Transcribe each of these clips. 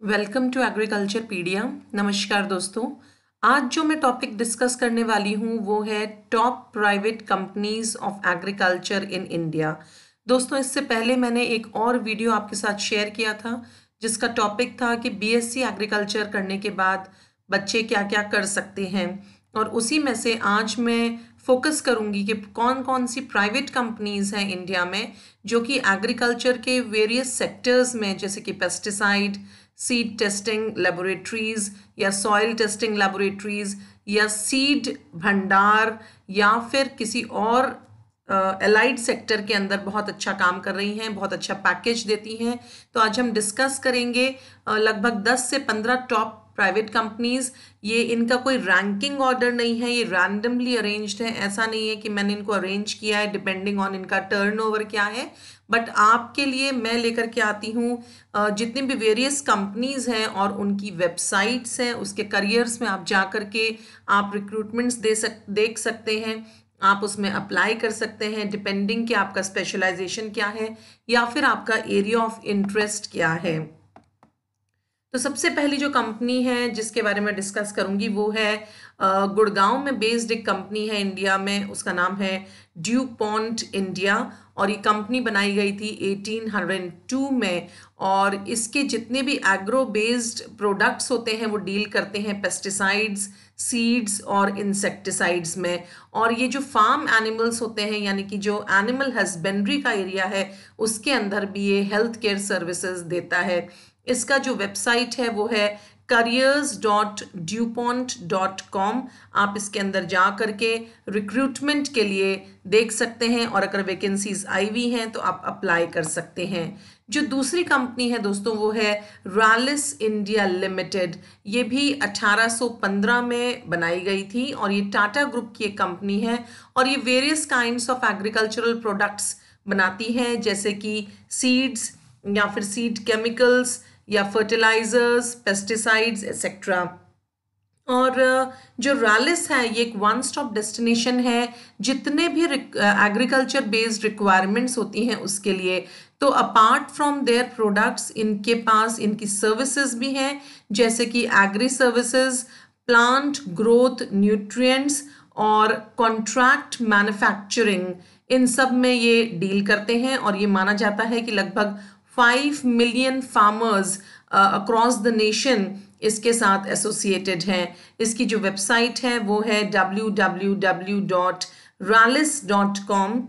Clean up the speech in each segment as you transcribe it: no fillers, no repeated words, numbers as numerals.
Welcome to agriculture पीडिया। नमस्कार दोस्तों। आज जो मैं टॉपिक डिस्कस करने वाली हूँ वो है top private companies of agriculture in India. दोस्तों, इससे पहले मैंने एक और वीडियो आपके साथ शेयर किया था जिसका टॉपिक था कि बीएससी एग्रीकल्चर करने के बाद बच्चे क्या क्या कर सकते हैं, और उसी में से आज मैं फोकस करूंगी कि कौन कौन सी प्राइवेट कंपनीज हैं इंडिया में जो कि एग्रीकल्चर के वेरियस सेक्टर्स में, जैसे कि पेस्टिसाइड, सीड टेस्टिंग लेबोरेटरीज या सॉइल टेस्टिंग लेबोरेटरीज या सीड भंडार या फिर किसी और एलाइड सेक्टर के अंदर बहुत अच्छा काम कर रही हैं, बहुत अच्छा पैकेज देती हैं। तो आज हम डिस्कस करेंगे लगभग 10 से 15 टॉप प्राइवेट कंपनीज। ये इनका कोई रैंकिंग ऑर्डर नहीं है, ये रैंडमली अरेंज्ड है। ऐसा नहीं है कि मैंने इनको अरेंज किया है डिपेंडिंग ऑन इनका टर्नओवर क्या है, बट आपके लिए मैं लेकर के आती हूँ जितनी भी वेरियस कंपनीज हैं और उनकी वेबसाइट्स हैं, उसके करियर्स में आप जा कर के आप रिक्रूटमेंट्स देख सकते हैं, आप उसमें अप्लाई कर सकते हैं डिपेंडिंग कि आपका स्पेशलाइजेशन क्या है या फिर आपका एरिया ऑफ इंटरेस्ट क्या है। तो सबसे पहली जो कंपनी है जिसके बारे में डिस्कस करूंगी वो है गुड़गांव में बेस्ड एक कंपनी है इंडिया में, उसका नाम है ड्यूपॉन्ट इंडिया, और ये कंपनी बनाई गई थी 1802 में। और इसके जितने भी एग्रो बेस्ड प्रोडक्ट्स होते हैं वो डील करते हैं पेस्टिसाइड्स, सीड्स और इंसेक्टिसाइड्स में। और ये जो फार्म एनिमल्स होते हैं, यानी कि जो एनिमल हस्बेंड्री का एरिया है, उसके अंदर भी ये हेल्थ केयर सर्विसेज देता है। इसका जो वेबसाइट है वो है careers.dupont.com। आप इसके अंदर जा करके रिक्रूटमेंट के लिए देख सकते हैं, और अगर वैकेंसीज आई हुई हैं तो आप अप्लाई कर सकते हैं। जो दूसरी कंपनी है दोस्तों वो है रैलिस इंडिया लिमिटेड। ये भी 1815 में बनाई गई थी और ये टाटा ग्रुप की एक कंपनी है, और ये various kinds of agricultural products बनाती है, जैसे कि सीड्स या फिर सीड केमिकल्स या फर्टिलाइजर्स, पेस्टिसाइड्स एक्सेट्रा। और जो रैलिस है ये एक वन स्टॉप डेस्टिनेशन है जितने भी एग्रीकल्चर बेस्ड रिक्वायरमेंट्स होती हैं उसके लिए। तो अपार्ट फ्रॉम देयर प्रोडक्ट्स इनके पास इनकी सर्विसेज भी हैं, जैसे कि agri services, plant growth, nutrients और कॉन्ट्रैक्ट मैन्युफैक्चरिंग, इन सब में ये डील करते हैं। और ये माना जाता है कि लगभग 5 million farmers across the nation इसके साथ एसोसिएटेड हैं। इसकी जो वेबसाइट है वो है www.rallis.com।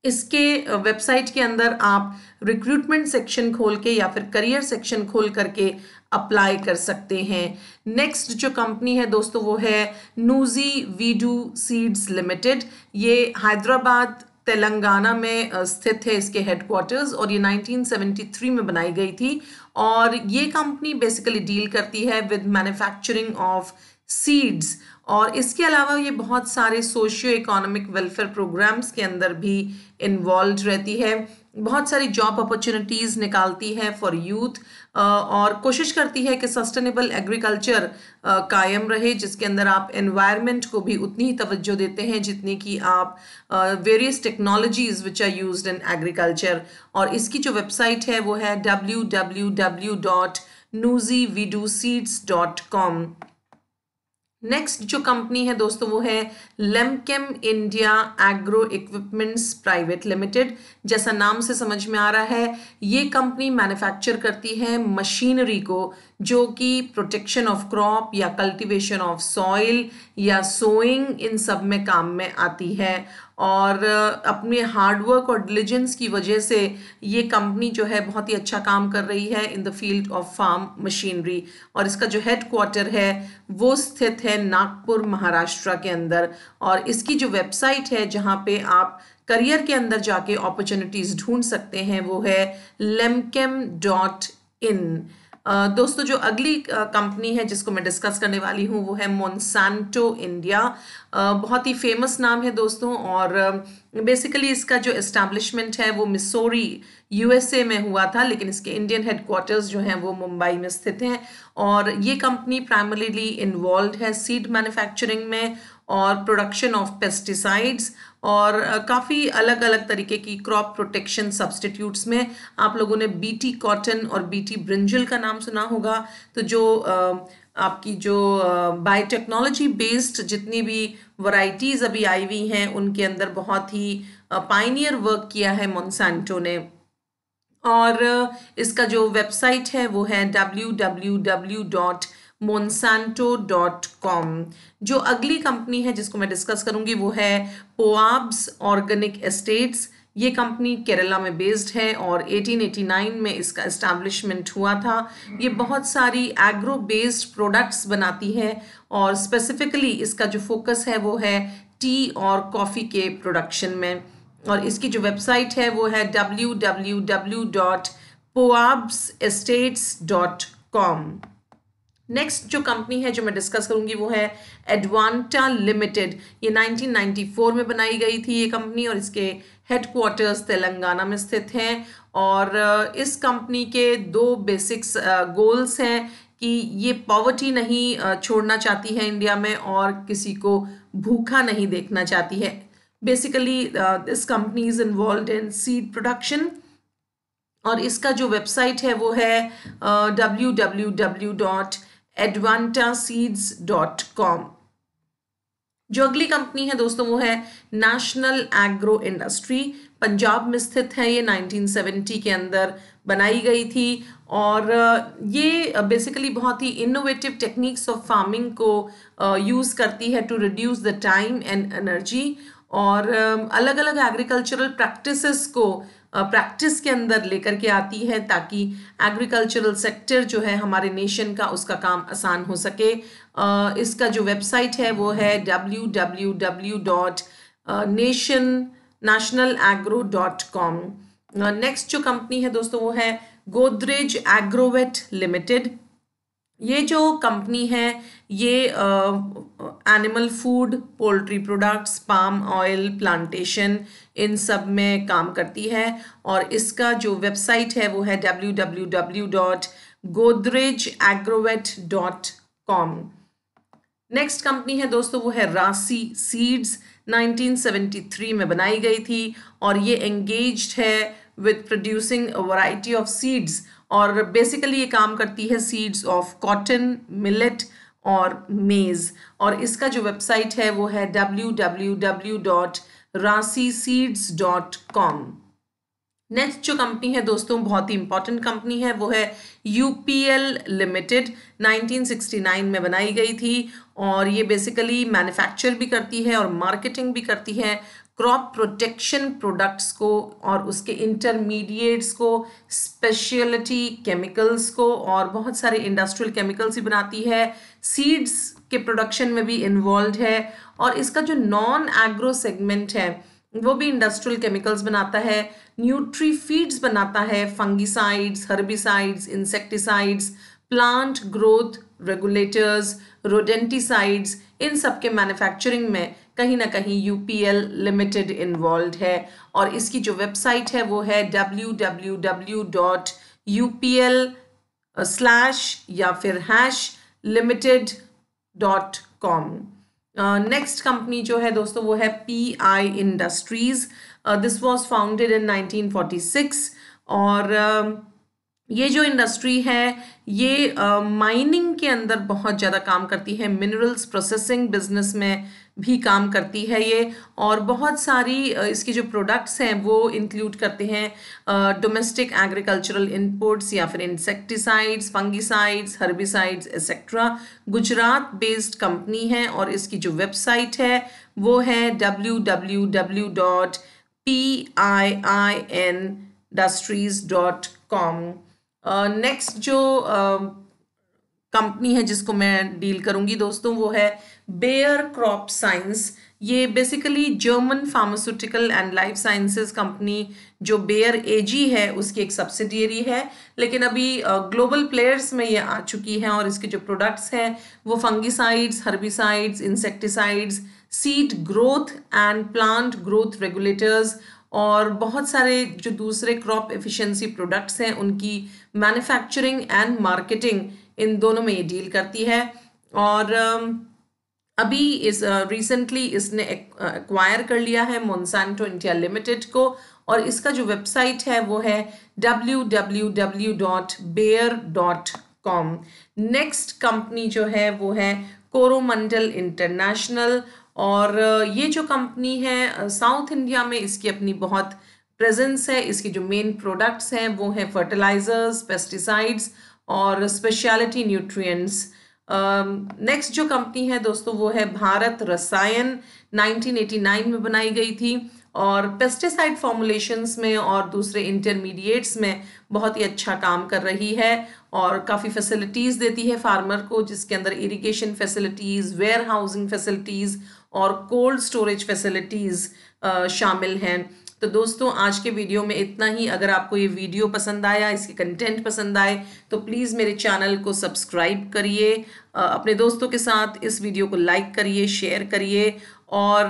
इसके वेबसाइट के अंदर आप रिक्रूटमेंट सेक्शन खोल के या फिर करियर सेक्शन खोल करके अप्लाई कर सकते हैं। नेक्स्ट जो कंपनी है दोस्तों वो है नूजी वीडू सीड्स लिमिटेड। ये हैदराबाद तेलंगाना में स्थित है इसके हेडक्वार्टर्स, और ये 1973 में बनाई गई थी। और ये कंपनी बेसिकली डील करती है विद मैन्युफैक्चरिंग ऑफ सीड्स, और इसके अलावा ये बहुत सारे सोशियो इकोनॉमिक वेलफेयर प्रोग्राम्स के अंदर भी इन्वॉल्व रहती है। बहुत सारी जॉब अपॉर्चुनिटीज़ निकालती है फॉर यूथ, और कोशिश करती है कि सस्टेनेबल एग्रीकल्चर कायम रहे, जिसके अंदर आप एनवायरनमेंट को भी उतनी ही तवज्जो देते हैं जितनी कि आप various technologies which are used in agriculture. और इसकी जो वेबसाइट है वो है www.nuzividuseeds.com। नेक्स्ट जो कंपनी है दोस्तों वो है Lemken India agro equipments private limited. जैसा नाम से समझ में आ रहा है, ये कंपनी मैन्युफैक्चर करती है मशीनरी को जो कि प्रोटेक्शन ऑफ क्रॉप या कल्टीवेशन ऑफ सॉइल या सोइंग, इन सब में काम में आती है। और अपने हार्डवर्क और डिलीजेंस की वजह से ये कंपनी जो है बहुत ही अच्छा काम कर रही है in the field of farm machinery. और इसका जो हेडक्वार्टर है वो स्थित है नागपुर महाराष्ट्र के अंदर। और इसकी जो वेबसाइट है जहाँ पे आप करियर के अंदर जाके अपॉर्चुनिटीज ढूंढ सकते हैं वो है lemchem.in। दोस्तों, जो अगली कंपनी है जिसको मैं डिस्कस करने वाली हूँ वो है मोन्सांटो इंडिया। बहुत ही फेमस नाम है दोस्तों, और बेसिकली इसका जो एस्टैब्लिशमेंट है वो मिसौरी यूएसए में हुआ था, लेकिन इसके इंडियन हेडक्वार्टर्स जो हैं वो मुंबई में स्थित हैं। और ये कंपनी प्राइमरीली इन्वॉल्व है सीड मैन्युफैक्चरिंग में, और प्रोडक्शन ऑफ पेस्टिसाइड्स और काफ़ी अलग अलग तरीके की क्रॉप प्रोटेक्शन सब्स्टिट्यूट्स में आप लोगों ने बीटी कॉटन और बीटी ब्रिंजल का नाम सुना होगा। तो जो आपकी जो बायोटेक्नोलॉजी बेस्ड जितनी भी वैरायटीज़ अभी आई हुई हैं उनके अंदर बहुत ही पायनियर वर्क किया है मोंसांटो ने। और इसका जो वेबसाइट है वो है www.monsanto.com। जो अगली कंपनी है जिसको मैं डिस्कस करूंगी वो है पोआब्स ऑर्गेनिक एस्टेट्स। ये कंपनी केरला में बेस्ड है और 1889 में इसका एस्टैब्लिशमेंट हुआ था। ये बहुत सारी एग्रो बेस्ड प्रोडक्ट्स बनाती है और स्पेसिफिकली इसका जो फोकस है वो है टी और कॉफ़ी के प्रोडक्शन में। और इसकी जो वेबसाइट है वो है www.poabsestates.com। नेक्स्ट जो कंपनी है जो मैं डिस्कस करूंगी वो है एडवांटा लिमिटेड। ये 1994 में बनाई गई थी ये कंपनी और इसके हेडक्वार्टर्स तेलंगाना में स्थित हैं। और इस कंपनी के दो बेसिक्स गोल्स हैं कि ये पॉवर्टी नहीं छोड़ना चाहती है इंडिया में और किसी को भूखा नहीं देखना चाहती है। Basically this company is involved in seed production और इसका जो वेबसाइट है वो है www.advantaseeds.com। जो अगली कंपनी है दोस्तों वो है नेशनल एग्रो इंडस्ट्री। पंजाब में स्थित है। ये 1970 के अंदर बनाई गई थी और ये बेसिकली बहुत ही इनोवेटिव टेक्निक्स ऑफ फार्मिंग को यूज़ करती है to reduce the time and energy और अलग अलग एग्रीकल्चरल प्रैक्टिसेस को प्रैक्टिस के अंदर लेकर के आती है ताकि एग्रीकल्चरल सेक्टर जो है हमारे नेशन का उसका काम आसान हो सके। इसका जो वेबसाइट है वो है www.nationagro.com। नेक्स्ट जो कंपनी है दोस्तों वो है गोदरेज एग्रोवेट लिमिटेड। ये जो कंपनी है ये animal food, poultry products, palm oil plantation in सब में काम करती है और इसका जो वेबसाइट है वो है www.godrejagrovet.com। नेक्स्ट कंपनी है दोस्तों वो है रासी सीड्स। 1973 में बनाई गई थी और ये एंगेज्ड है with producing a variety of seeds और बेसिकली ये काम करती है सीड्स ऑफ कॉटन, मिलेट और मेज। और इसका जो वेबसाइट है वो है www.rasiseeds.com। नेक्स्ट जो कंपनी है दोस्तों बहुत ही इंपॉर्टेंट कंपनी है वो है यूपीएल लिमिटेड। 1969 में बनाई गई थी और ये बेसिकली मैन्युफैक्चर भी करती है और मार्केटिंग भी करती है क्रॉप प्रोटेक्शन प्रोडक्ट्स को और उसके इंटरमीडिएट्स को, स्पेशलिटी केमिकल्स को और बहुत सारे इंडस्ट्रियल केमिकल्स ही बनाती है। सीड्स के प्रोडक्शन में भी इन्वॉल्व है और इसका जो नॉन एग्रो सेगमेंट है वो भी इंडस्ट्रियल केमिकल्स बनाता है, न्यूट्री फीड्स बनाता है, fungicides, herbicides, insecticides, plant growth regulators, rodenticides, इन सब के मैन्युफैक्चरिंग में कहीं ना कहीं यूपीएल लिमिटेड इन्वॉल्व है और इसकी जो वेबसाइट है वो है www.upl/limited.com। नेक्स्ट कंपनी जो है दोस्तों वो है pi industries. This was founded in 1946 और ये जो इंडस्ट्री है ये माइनिंग के अंदर बहुत ज़्यादा काम करती है, मिनरल्स प्रोसेसिंग बिजनेस में भी काम करती है ये और बहुत सारी इसकी जो प्रोडक्ट्स हैं वो इंक्लूड करते हैं डोमेस्टिक एग्रीकल्चरल इनपुट्स या फिर insecticides, fungicides, herbicides etcetera. Gujarat based company है और इसकी जो वेबसाइट है वो है www.piindustries.com। नेक्स्ट जो कंपनी है जिसको मैं डील करूंगी दोस्तों वो है बेयर क्रॉप साइंस। ये basically German pharmaceutical and life sciences company जो बेयर एजी है उसकी एक सब्सिडियरी है, लेकिन अभी ग्लोबल प्लेयर्स में ये आ चुकी है और इसके जो प्रोडक्ट्स हैं वो fungicides, herbicides, insecticides, seed growth and plant growth regulators और बहुत सारे जो दूसरे क्रॉप एफिशिएंसी प्रोडक्ट्स हैं उनकी मैन्युफैक्चरिंग एंड मार्केटिंग इन दोनों में ये डील करती है। और अभी इस रिसेंटली इसने एक्वायर कर लिया है मोनसांटो इंडिया लिमिटेड को, और इसका जो वेबसाइट है वो है www.bayer.com। नेक्स्ट कंपनी जो है वो है कोरोमंडल इंटरनेशनल, और ये जो कंपनी है साउथ इंडिया में इसकी अपनी बहुत प्रेजेंस है। इसकी जो मेन प्रोडक्ट्स हैं वो हैं फर्टिलाइजर्स, पेस्टिसाइड्स और स्पेशलिटी न्यूट्रिएंट्स। नेक्स्ट जो कंपनी है दोस्तों वो है भारत रसायन, 1989 में बनाई गई थी, और पेस्टिसाइड फॉर्मुलेशंस में और दूसरे इंटरमीडिएट्स में बहुत ही अच्छा काम कर रही है, और काफ़ी फैसिलिटीज़ देती है फार्मर को, जिसके अंदर irrigation facilities, warehousing facilities और कोल्ड स्टोरेज फैसिलिटीज़ शामिल हैं। तो दोस्तों आज के वीडियो में इतना ही। अगर आपको ये वीडियो पसंद आया, इसके कंटेंट पसंद आए, तो प्लीज़ मेरे चैनल को सब्सक्राइब करिए, अपने दोस्तों के साथ इस वीडियो को लाइक करिए, शेयर करिए, और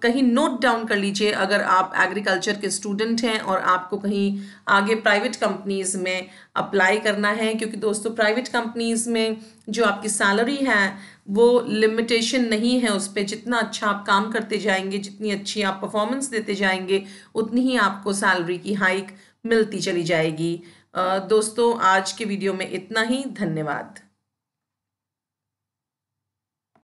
कहीं नोट डाउन कर लीजिए अगर आप एग्रीकल्चर के स्टूडेंट हैं और आपको कहीं आगे प्राइवेट कंपनीज़ में अप्लाई करना है, क्योंकि दोस्तों प्राइवेट कंपनीज़ में जो आपकी सैलरी है वो लिमिटेशन नहीं है उस पर। जितना अच्छा आप काम करते जाएंगे, जितनी अच्छी आप परफॉर्मेंस देते जाएंगे, उतनी ही आपको सैलरी की हाइक मिलती चली जाएगी। दोस्तों आज के वीडियो में इतना ही। धन्यवाद।